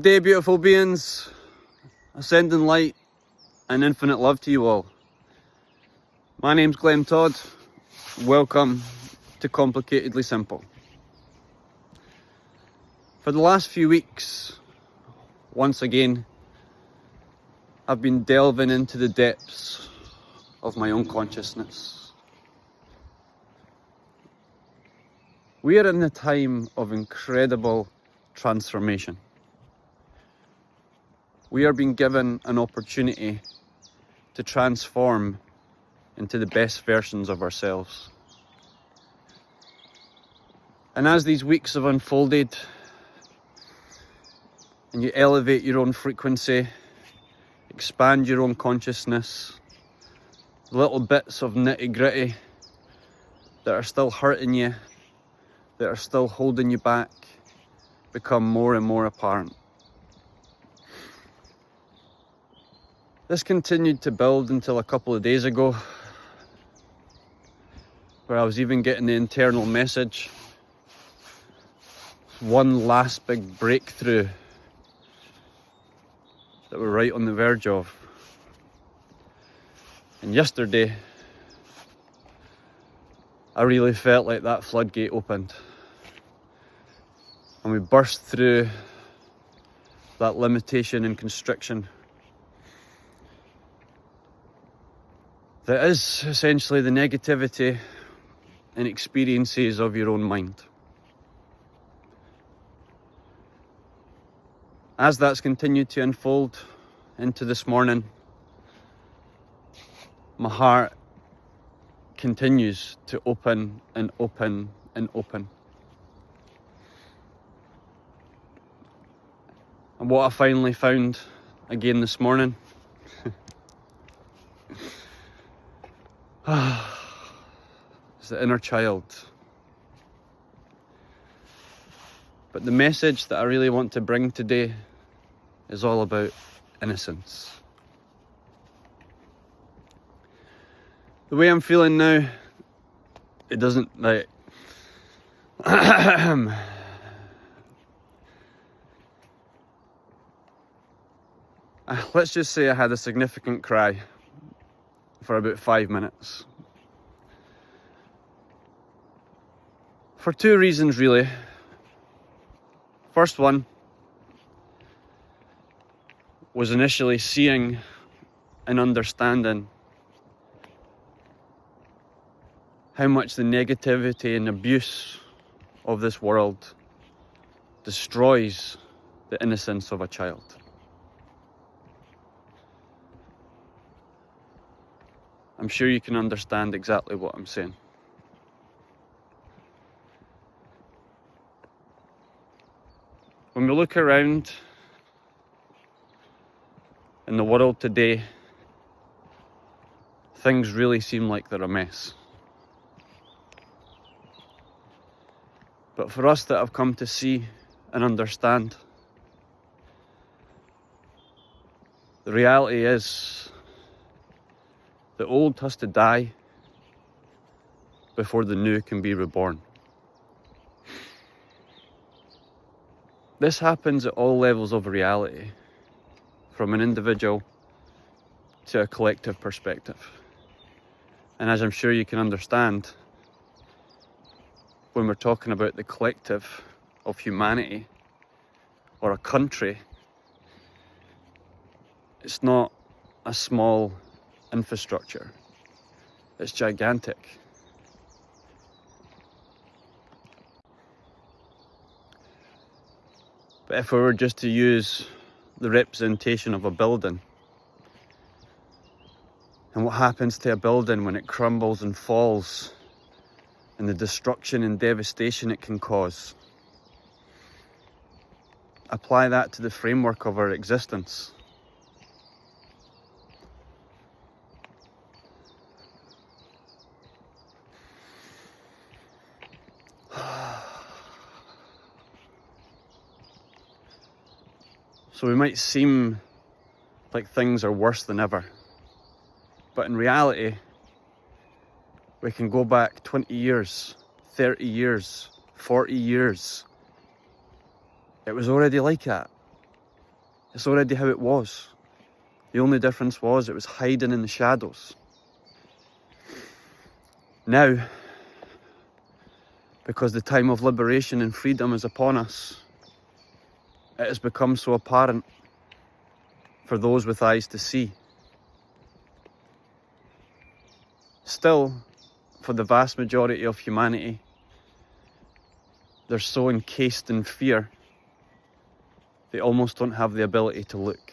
Good day, beautiful beings. Ascending light and infinite love to you all. My name's Glen Todd. Welcome to Complicatedly Simple. For the last few weeks, once again, I've been delving into the depths of my own consciousness. We are in a time of incredible transformation. We are being given an opportunity to transform into the best versions of ourselves. And as these weeks have unfolded and you elevate your own frequency, expand your own consciousness, little bits of nitty-gritty that are still hurting you, that are still holding you back, become more and more apparent. This continued to build until a couple of days ago, where I was even getting the internal message. One last big breakthrough that we're right on the verge of. And yesterday, I really felt like that floodgate opened. And we burst through that limitation and constriction that is essentially the negativity and experiences of your own mind. As that's continued to unfold into this morning, my heart continues to open and open and open. And what I finally found again this morning is the inner child. But the message that I really want to bring today is all about innocence. The way I'm feeling now, it doesn't like let's just say I had a significant cry for about 5 minutes. For two reasons, really. First one was initially seeing and understanding how much the negativity and abuse of this world destroys the innocence of a child. I'm sure you can understand exactly what I'm saying. When we look around in the world today, things really seem like they're a mess. But for us that have come to see and understand, the reality is the old has to die before the new can be reborn. This happens at all levels of reality, from an individual to a collective perspective. And as I'm sure you can understand, when we're talking about the collective of humanity or a country, it's not a small infrastructure, it's gigantic. But if we were just to use the representation of a building, and what happens to a building when it crumbles and falls, and the destruction and devastation it can cause, apply that to the framework of our existence. So we might seem like things are worse than ever, but in reality, we can go back 20 years, 30 years, 40 years. It was already like that. It's already how it was. The only difference was it was hiding in the shadows. Now, because the time of liberation and freedom is upon us, it has become so apparent for those with eyes to see. Still, for the vast majority of humanity, they're so encased in fear, they almost don't have the ability to look.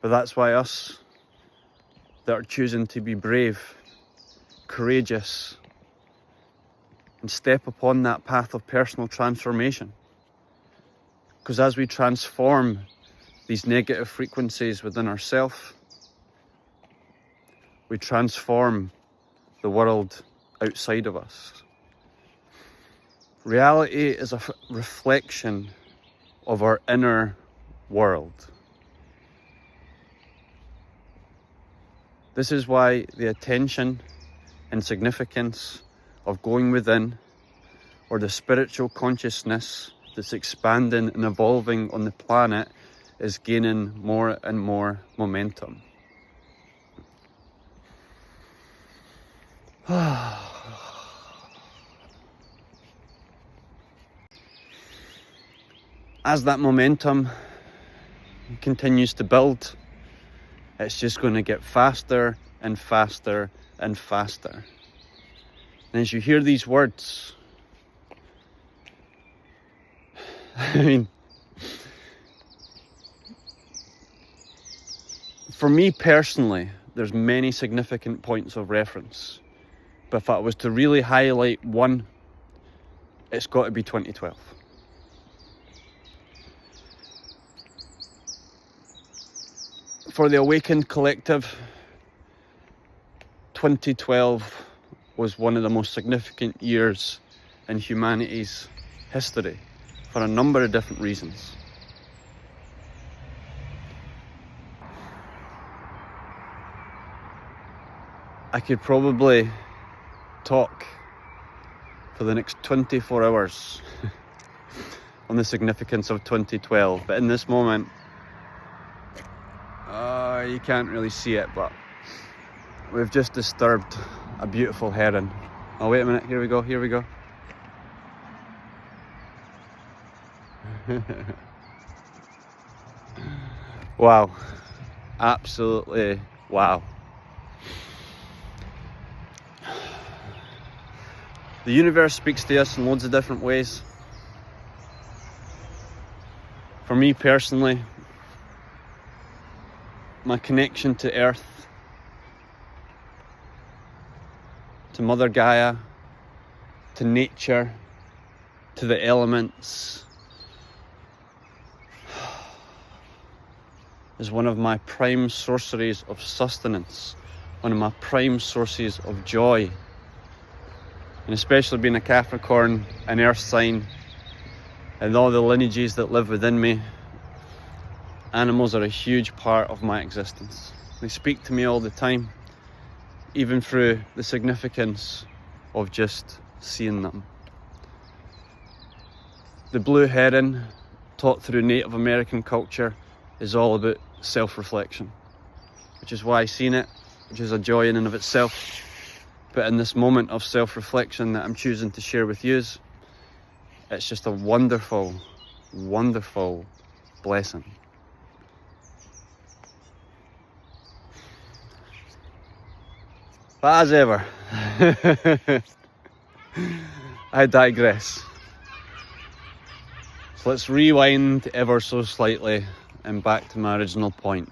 But that's why us that are choosing to be brave, courageous, and step upon that path of personal transformation. Because as we transform these negative frequencies within ourselves, we transform the world outside of us. Reality is a reflection of our inner world. This is why the attention and significance of going within, or the spiritual consciousness that's expanding and evolving on the planet, is gaining more and more momentum. As that momentum continues to build, it's just going to get faster and faster and faster. And as you hear these words, I mean, for me personally, there's many significant points of reference. But if I was to really highlight one, it's got to be 2012. For the Awakened Collective, 2012 was one of the most significant years in humanity's history for a number of different reasons. I could probably talk for the next 24 hours on the significance of 2012, but in this moment, you can't really see it, but we've just disturbed a beautiful heron. Oh, wait a minute, here we go. Wow, absolutely wow. The universe speaks to us in loads of different ways. For me personally, my connection to Earth, to Mother Gaia, to nature, to the elements, is one of my prime sources of sustenance, one of my prime sources of joy. And especially being a Capricorn, an Earth sign, and all the lineages that live within me, animals are a huge part of my existence. They speak to me all the time, even through the significance of just seeing them. The blue heron, taught through Native American culture, is all about self-reflection, which is why seeing it, which is a joy in and of itself. But in this moment of self-reflection that I'm choosing to share with you, it's just a wonderful, wonderful blessing. But as ever, I digress. So let's rewind ever so slightly and back to my original point.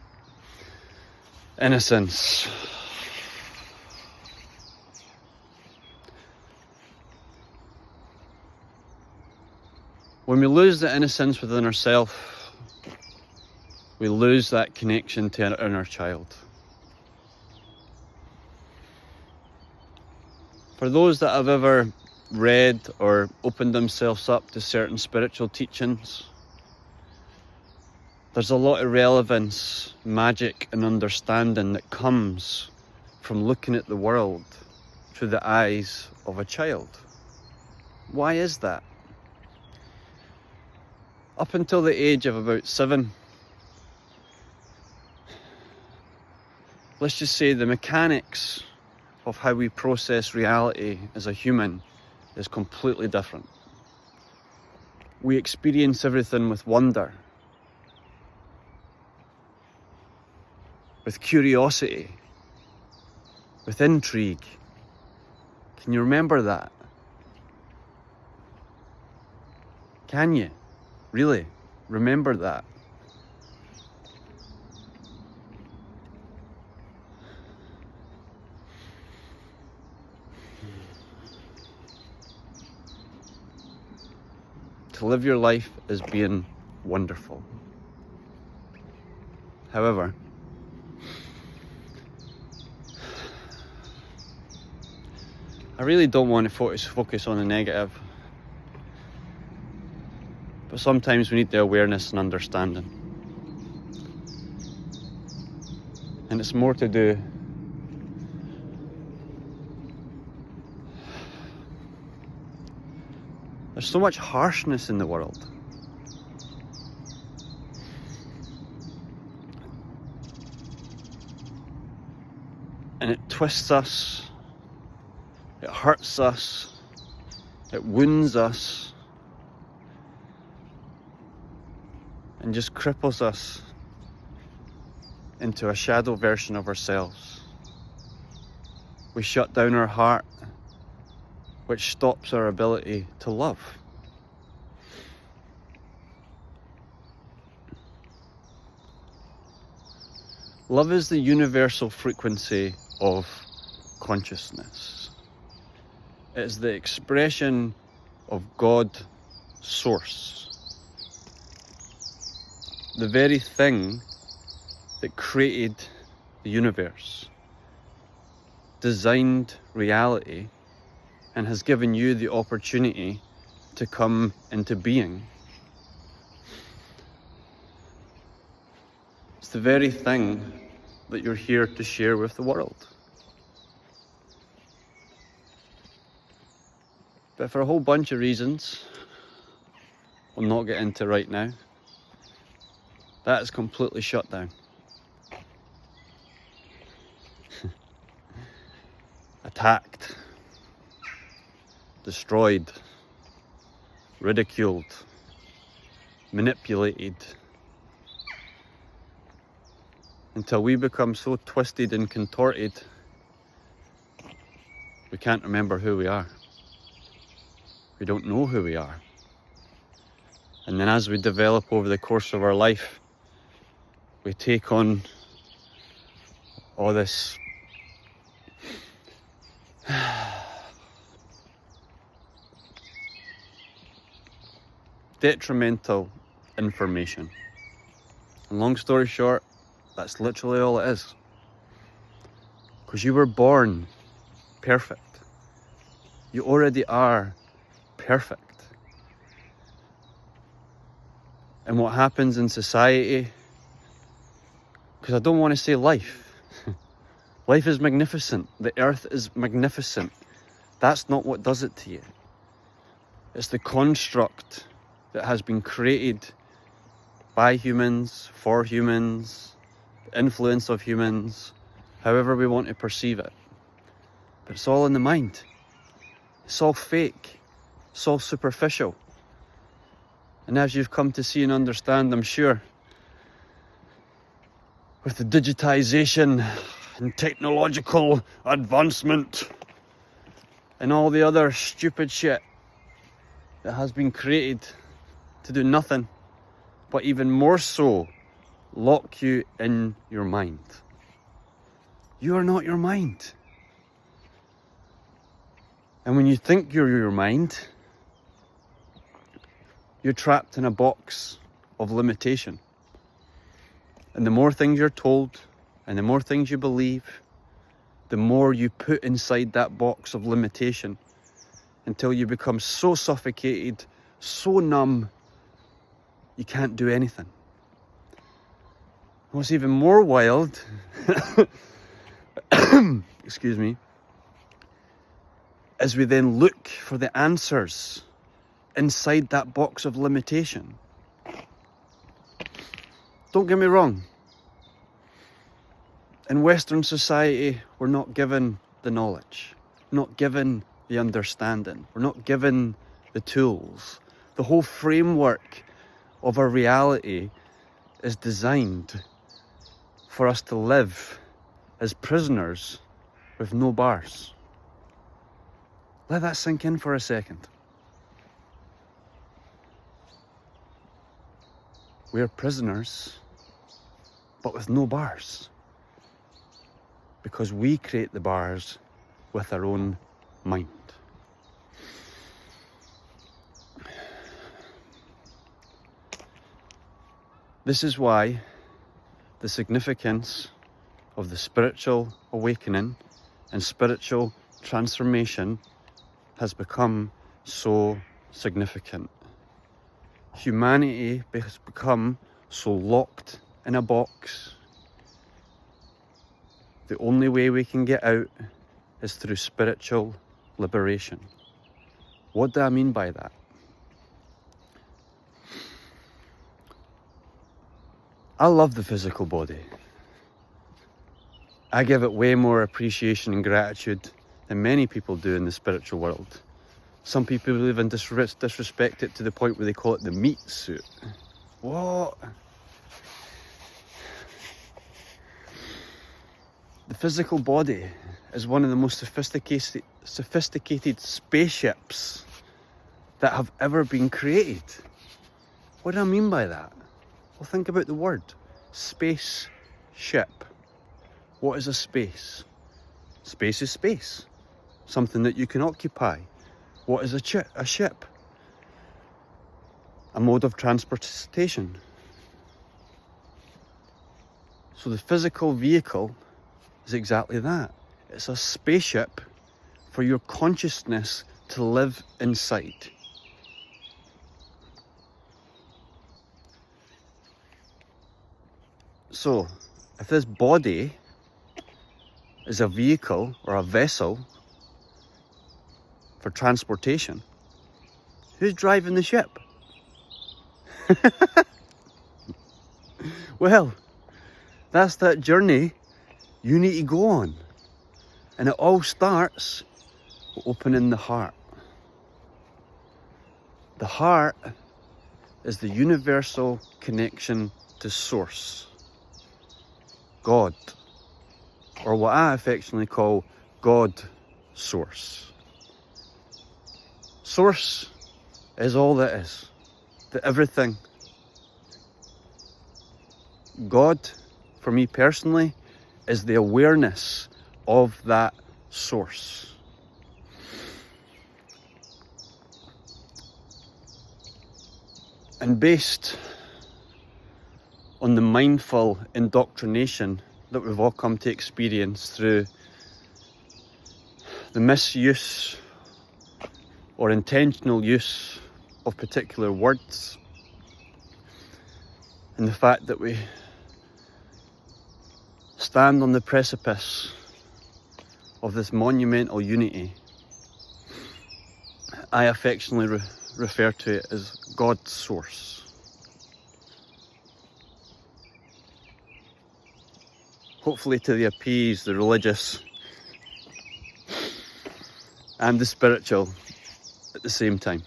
Innocence. When we lose the innocence within ourselves, we lose that connection to our inner child. For those that have ever read or opened themselves up to certain spiritual teachings, there's a lot of relevance, magic and understanding that comes from looking at the world through the eyes of a child. Why is that? Up until the age of about 7, let's just say the mechanics of how we process reality as a human is completely different. We experience everything with wonder, with curiosity, with intrigue. Can you remember that? Can you? Really? Remember that? To live your life as being wonderful. However, I really don't want to focus on the negative, but sometimes we need the awareness and understanding. And it's more to do there's so much harshness in the world. And it twists us, it hurts us, it wounds us, and just cripples us into a shadow version of ourselves. We shut down our heart, which stops our ability to love. Love is the universal frequency of consciousness. It is the expression of God Source. The very thing that created the universe, designed reality, and has given you the opportunity to come into being. It's the very thing that you're here to share with the world. But for a whole bunch of reasons we'll not get into right now, that is completely shut down. Attacked, destroyed, ridiculed, manipulated, until we become so twisted and contorted we can't remember who we are. We don't know who we are. And then as we develop over the course of our life, we take on all this detrimental information. And long story short, that's literally all it is. Because you were born perfect. You already are perfect. And what happens in society, because I don't want to say life. Life is magnificent. The earth is magnificent. That's not what does it to you. It's the construct that has been created by humans, for humans, the influence of humans, however we want to perceive it. But it's all in the mind. It's all fake. It's all superficial. And as you've come to see and understand, I'm sure, with the digitization and technological advancement and all the other stupid shit that has been created to do nothing but even more so lock you in your mind. You are not your mind. And when you think you're your mind, you're trapped in a box of limitation. And the more things you're told and the more things you believe, the more you put inside that box of limitation until you become so suffocated, so numb, you can't do anything. What's even more wild, excuse me, is we then look for the answers inside that box of limitation. Don't get me wrong. In Western society, we're not given the knowledge, not given the understanding, we're not given the tools. The whole framework of our reality is designed for us to live as prisoners with no bars. Let that sink in for a second. We're prisoners, but with no bars. Because we create the bars with our own mind. This is why the significance of the spiritual awakening and spiritual transformation has become so significant. Humanity has become so locked in a box. The only way we can get out is through spiritual liberation. What do I mean by that? I love the physical body. I give it way more appreciation and gratitude than many people do in the spiritual world. Some people even disrespect it to the point where they call it the meat suit. What? The physical body is one of the most sophisticated spaceships that have ever been created. What do I mean by that? Well, think about the word, spaceship. What is a space? Space is space, something that you can occupy. What is a ship? A mode of transportation. So the physical vehicle is exactly that. It's a spaceship for your consciousness to live inside. So, if this body is a vehicle or a vessel for transportation, who's driving the ship? Well, that's that journey you need to go on. And it all starts with opening the heart. The heart is the universal connection to Source, God, or what I affectionately call God Source. Source is all that is, the everything. God, for me personally, is the awareness of that source. And based on the mindful indoctrination that we've all come to experience through the misuse or intentional use of particular words, and the fact that we stand on the precipice of this monumental unity, I affectionately refer to it as God's Source. Hopefully to appease the religious and the spiritual at the same time.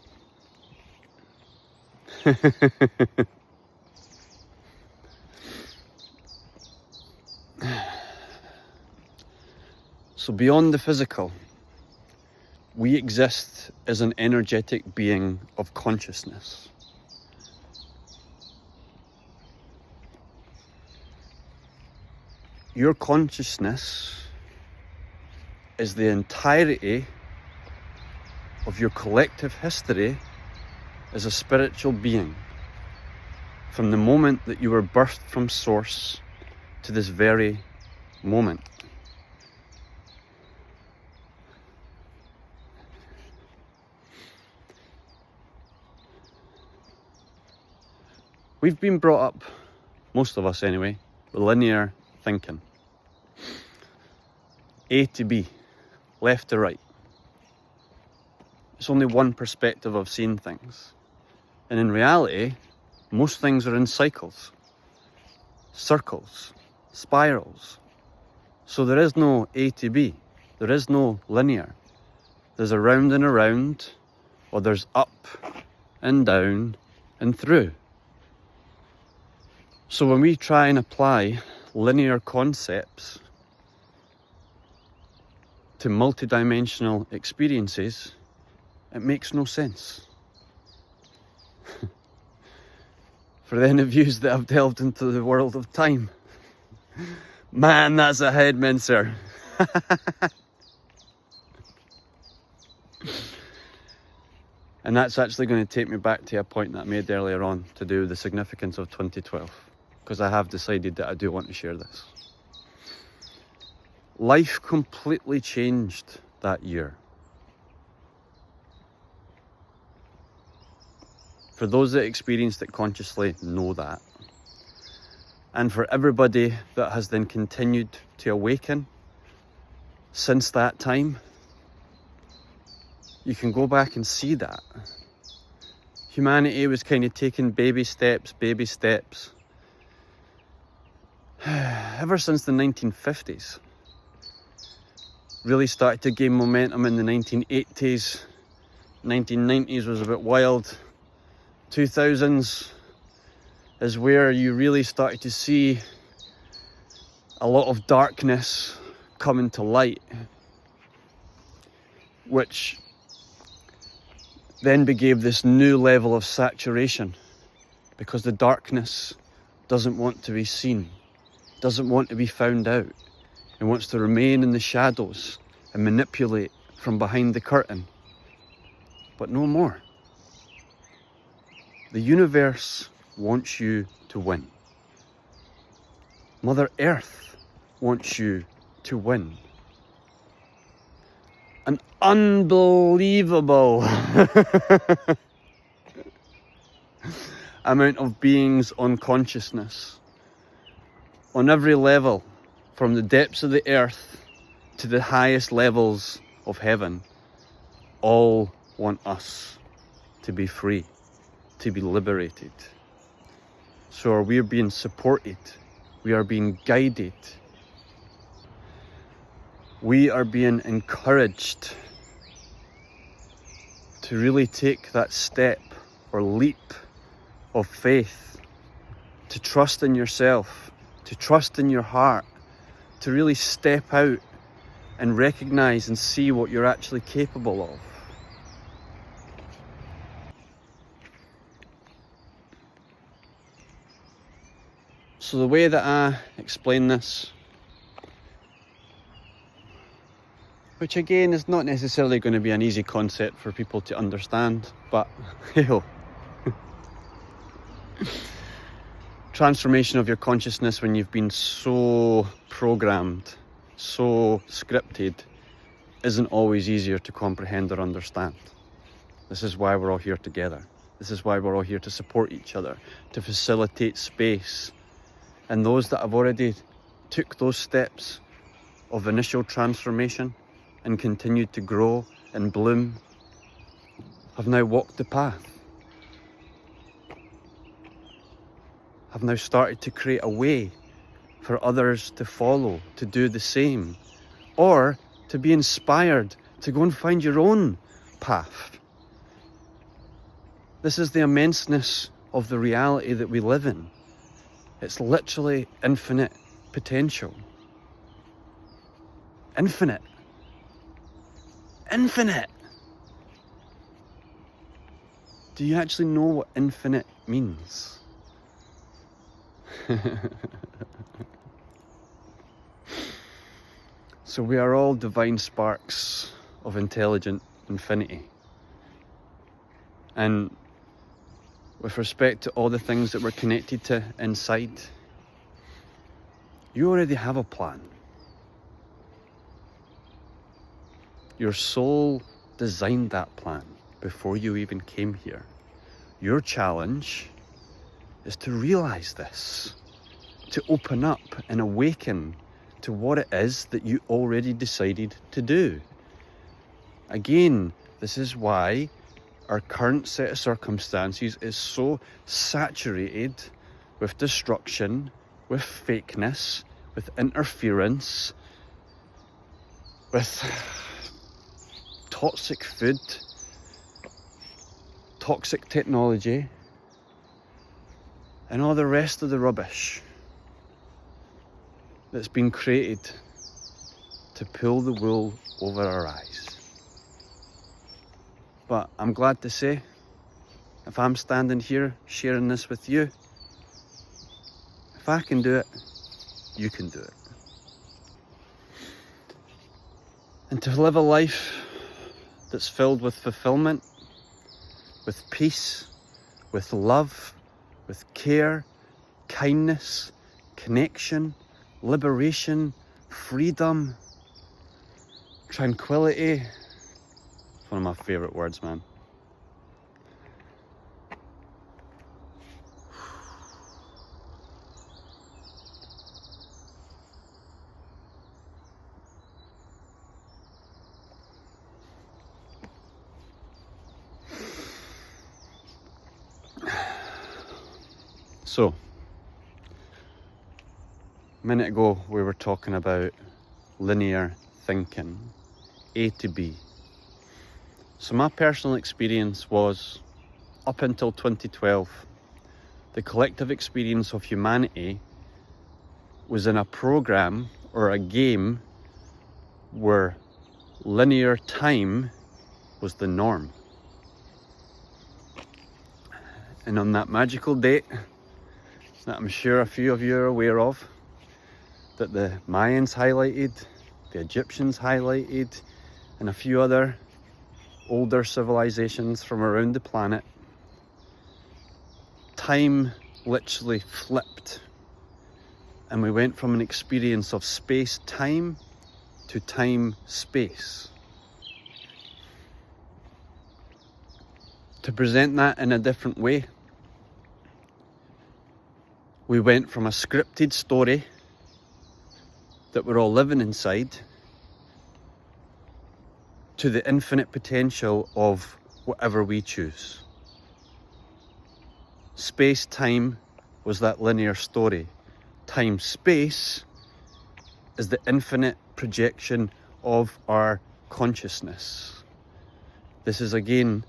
So beyond the physical, we exist as an energetic being of consciousness. Your consciousness is the entirety of your collective history as a spiritual being, from the moment that you were birthed from Source to this very moment. We've been brought up, most of us anyway, with linear thinking. A to B, left to right. It's only one perspective of seeing things. And in reality, Most things are in cycles, circles, spirals. So there is no A to B. There is no linear. There's around and around, or there's up and down and through. So when we try and apply linear concepts to multidimensional experiences, it makes no sense. For any of yous that have delved into the world of time, man, that's a head mincer. And that's actually going to take me back to a point that I made earlier on to do with the significance of 2012, because I have decided that I do want to share this. Life completely changed that year. For those that experienced it consciously know that. And for everybody that has then continued to awaken since that time, you can go back and see that. Humanity was kind of taking baby steps, ever since the 1950s. Really started to gain momentum in the 1980s. 1990s was a bit wild. 2000s is where you really started to see a lot of darkness coming to light, which then gave this new level of saturation, because the darkness doesn't want to be seen, doesn't want to be found out. It wants to remain in the shadows and manipulate from behind the curtain. But no more. The universe wants you to win. Mother Earth wants you to win. An unbelievable amount of beings on consciousness, on every level, from the depths of the earth to the highest levels of heaven, all want us to be free, to be liberated. So we are being supported, we are being guided, we are being encouraged to really take that step or leap of faith, to trust in yourself, to trust in your heart, to really step out and recognize and see what you're actually capable of. So the way that I explain this, which again is not necessarily going to be an easy concept for people to understand, but hey-ho. Transformation of your consciousness when you've been so programmed, so scripted, isn't always easier to comprehend or understand. This is why we're all here together. This is why we're all here to support each other, to facilitate space. And those that have already took those steps of initial transformation and continued to grow and bloom have now walked the path, have now started to create a way for others to follow, to do the same, or to be inspired to go and find your own path. This is the immenseness of the reality that we live in. It's literally infinite potential. Infinite. Infinite. Do you actually know what infinite means? So we are all divine sparks of intelligent infinity. And with respect to all the things that we're connected to inside, you already have a plan. Your soul designed that plan before you even came here. Your challenge is to realize this, to open up and awaken to what it is that you already decided to do. Again, this is why our current set of circumstances is so saturated with destruction, with fakeness, with interference, with toxic food, toxic technology, and all the rest of the rubbish that's been created to pull the wool over our eyes. But I'm glad to say, if I'm standing here sharing this with you, if I can do it, you can do it. And to live a life that's filled with fulfillment, with peace, with love, with care, kindness, connection, liberation, freedom, tranquility. It's one of my favourite words, man. So, a minute ago we were talking about linear thinking, A to B. So my personal experience was, up until 2012, the collective experience of humanity was in a program or a game where linear time was the norm. And on that magical date, that I'm sure a few of you are aware of, that the Mayans highlighted, the Egyptians highlighted, and a few other older civilizations from around the planet, time literally flipped, and we went from an experience of space-time to time-space. To present that in a different way, we went from a scripted story that we're all living inside to the infinite potential of whatever we choose. Space-time was that linear story. Time-space is the infinite projection of our consciousness. This is again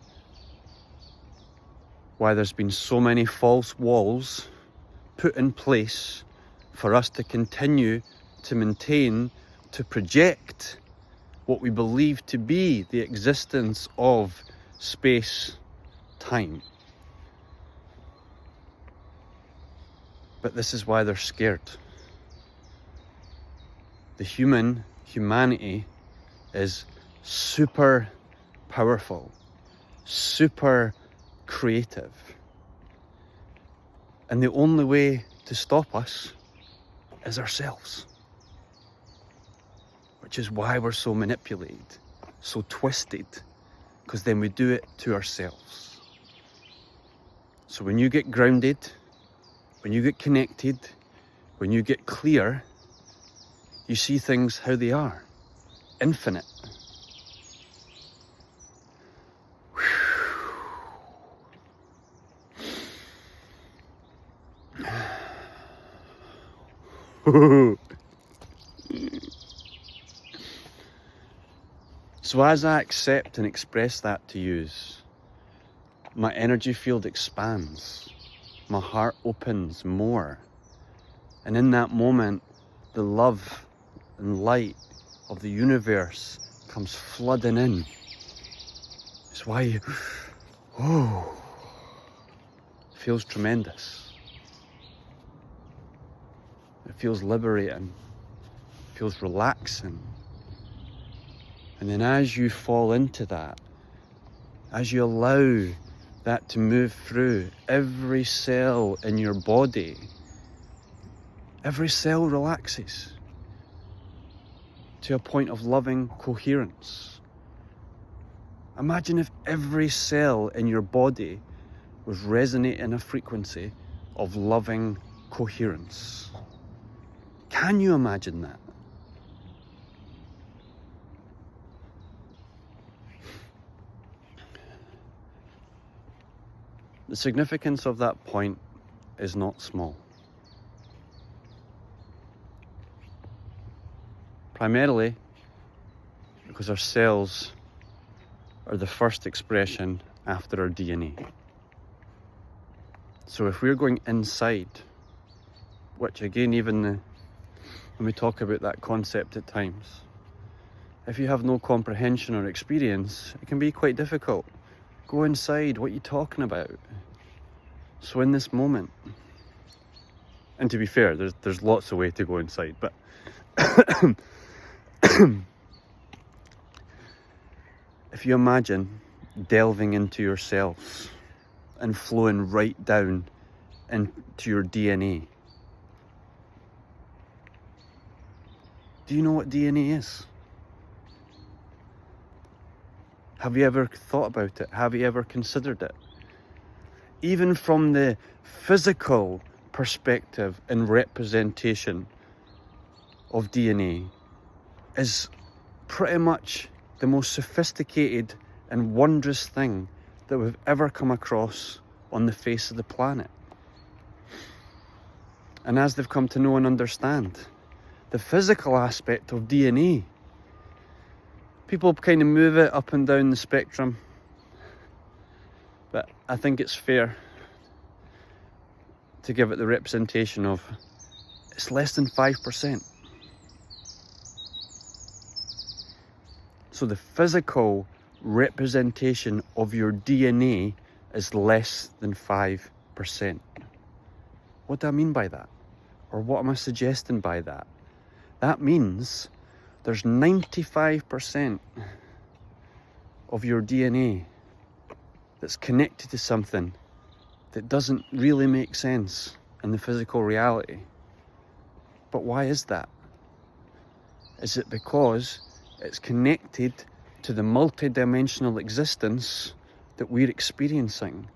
why there's been so many false walls put in place for us to continue to maintain, to project what we believe to be the existence of space-time. But this is why they're scared. The humanity is super powerful, super creative. And the only way to stop us is ourselves. Which is why we're so manipulated, so twisted, because then we do it to ourselves. So when you get grounded, when you get connected, when you get clear, you see things how they are, infinite. So as I accept and express that to use, my energy field expands, my heart opens more, and in that moment, the love and light of the universe comes flooding in. It's why you, it feels tremendous. It feels liberating, it feels relaxing. And then as you fall into that, as you allow that to move through every cell in your body, every cell relaxes to a point of loving coherence. Imagine if every cell in your body was resonating a frequency of loving coherence. Can you imagine that? The significance of that point is not small. Primarily because our cells are the first expression after our DNA. So if we're going inside, which again, even when we talk about that concept at times, if you have no comprehension or experience, it can be quite difficult. Go inside, what are you talking about? So in this moment, and to be fair, there's lots of ways to go inside, but if you imagine delving into your cells and flowing right down into your DNA. Do you know what DNA is? Have you ever thought about it? Have you ever considered it? Even from the physical perspective and representation of DNA is pretty much the most sophisticated and wondrous thing that we've ever come across on the face of the planet. And as they've come to know and understand the physical aspect of DNA, people kind of move it up and down the spectrum, but I think it's fair to give it the representation of it's less than 5%. So the physical representation of your DNA is less than 5%. What do I mean by that? Or what am I suggesting by that? That means there's 95% of your DNA that's connected to something that doesn't really make sense in the physical reality. But why is that? Is it because it's connected to the multidimensional existence that we're experiencing?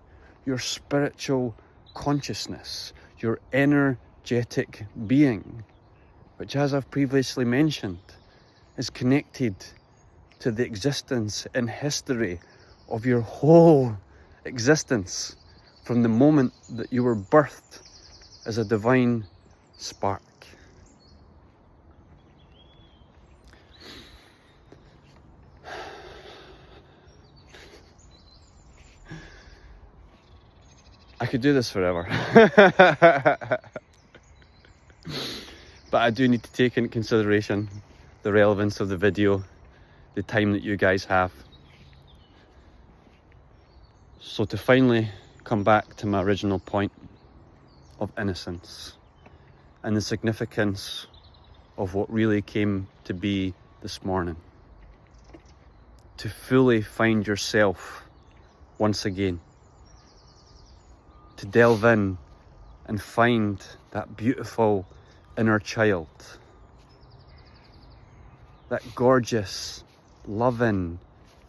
Your spiritual consciousness, your energetic being, which, as I've previously mentioned, is connected to the existence and history of your whole existence from the moment that you were birthed as a divine spark. I could do this forever. But I do need to take into consideration the relevance of the video, the time that you guys have. So to finally come back to my original point of innocence and the significance of what really came to be this morning. To fully find yourself once again. To delve in and find that beautiful inner child. That gorgeous, loving,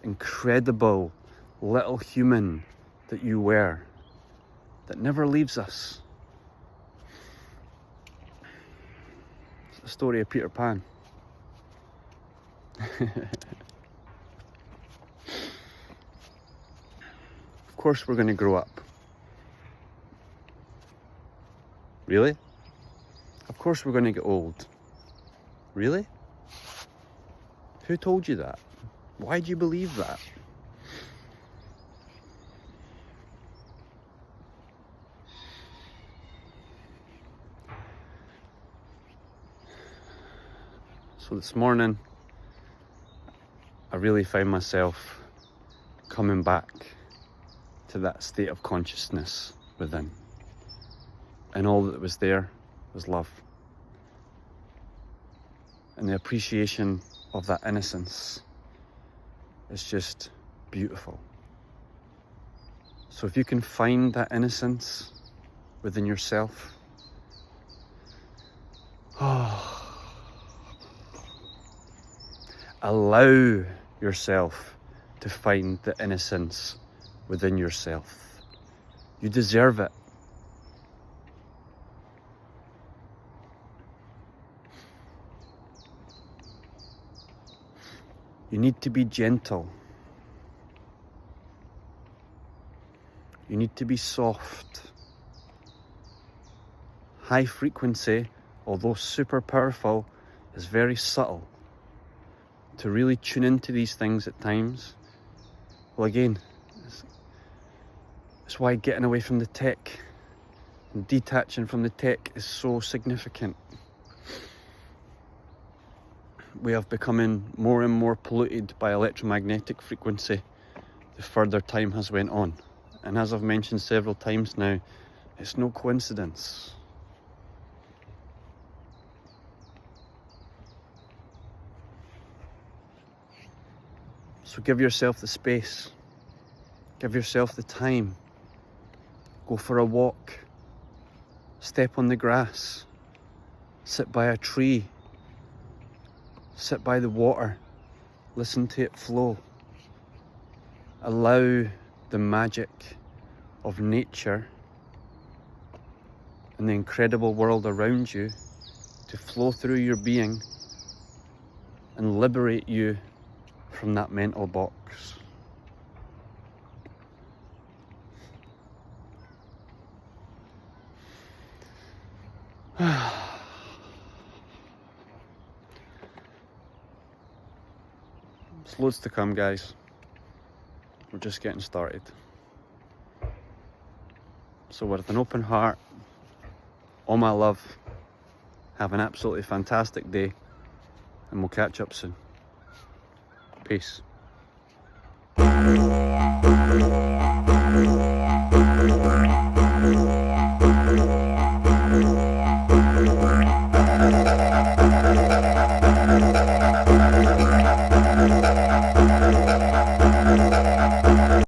incredible little human that you were, that never leaves us. It's the story of Peter Pan. Of course we're going to grow up. Really? Of course we're going to get old. Really? Who told you that? Why do you believe that? So this morning, I really found myself coming back to that state of consciousness within. And all that was there was love. And the appreciation of that innocence is just beautiful. So if you can find that innocence within yourself, allow yourself to find the innocence within yourself. You deserve it. You need to be gentle. You need to be soft. High frequency, although super powerful, is very subtle. To really tune into these things at times, well, again, it's why getting away from the tech and detaching from the tech is so significant. We have becoming more and more polluted by electromagnetic frequency the further time has went on. And as I've mentioned several times now, it's no coincidence. So give yourself the space, give yourself the time, go for a walk, step on the grass, sit by a tree, sit by the water, listen to it flow. Allow the magic of nature and the incredible world around you to flow through your being and liberate you from that mental box. There's loads to come, guys. We're just getting started. So with an open heart, all my love, have an absolutely fantastic day, and we'll catch up soon. Peace.